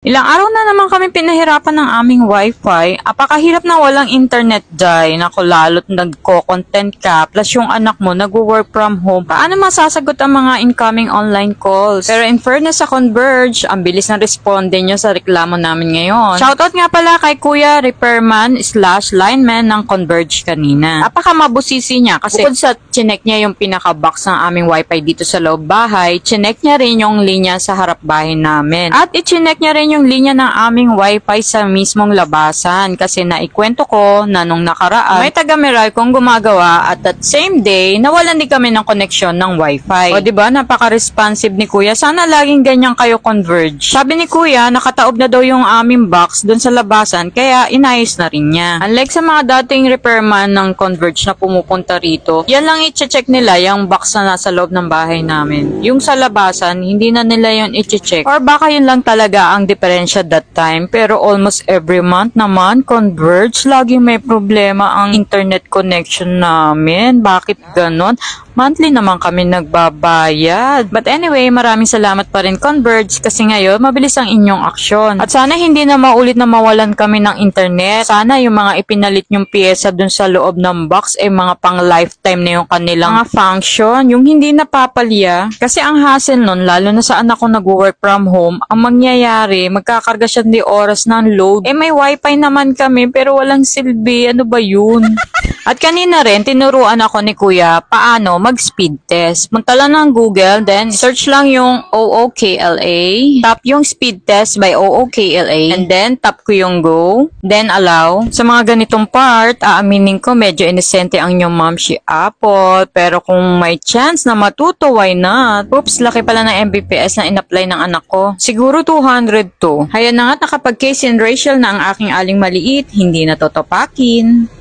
Ilang araw na naman kami pinahirapan ng aming wifi. Apakahirap na walang internet, Day. Naku, lalo't nagko-content ka, plus yung anak mo nag-work from home. Paano masasagot ang mga incoming online calls? Pero in fairness sa Converge, ang bilis na responde nyo sa reklamo namin ngayon. Shoutout nga pala kay Kuya Repairman/lineman ng Converge kanina. Apaka mabusisi niya kasi bukod sa chinek niya yung pinaka-box ng aming wifi dito sa loob bahay, chinek niya rin yung linya sa harap bahay namin. At i-chinek niya rin yung linya ng aming wifi sa mismong labasan kasi naikwento ko na nung nakaraan may taga-Meral kong gumagawa at that same day nawalan din kami ng koneksyon ng wifi. O diba, napaka-responsive ni Kuya. Sana laging ganyan kayo, Converge. Sabi ni Kuya, nakataob na daw yung aming box dun sa labasan kaya inayos na rin niya. Unlike sa mga dating repairman ng Converge na pumupunta rito, yan lang i-check nila yung box na nasa loob ng bahay namin. Yung sa labasan, hindi na nila yun i-check. Or baka yun lang talaga ang diferensya that time. Pero almost every month naman, Converge, laging may problema ang internet connection namin. Bakit ganon? Monthly naman kami nagbabayad. But anyway, maraming salamat pa rin, Converge, kasi ngayon mabilis ang inyong aksyon. At sana hindi na maulit na mawalan kami ng internet. Sana yung mga ipinalit nyong pyesa dun sa loob ng box ay mga pang lifetime na yung kanilang mga function, yung hindi napapalya. Kasi ang hassle nun, lalo na sa anak ko nag-work from home, ang mangyayari, magkakarga siya di oras ng load. Eh may wifi naman kami pero walang silbi. Ano ba yun? At kanina rin, tinuruan ako ni Kuya paano mag-speed test. Punta lang ng Google, then search lang yung OOKLA, tap yung speed test by OOKLA, and then tap ko yung go, then allow. Sa mga ganitong part, aaminin ko medyo inosente ang inyong mom si Apple, pero kung may chance na matuto, why not? Oops, laki pala ng Mbps na in-apply ng anak ko. Siguro 200 to. Haya na nga, nakapag-case in Rachel na ang aking aling maliit, hindi na totopakin.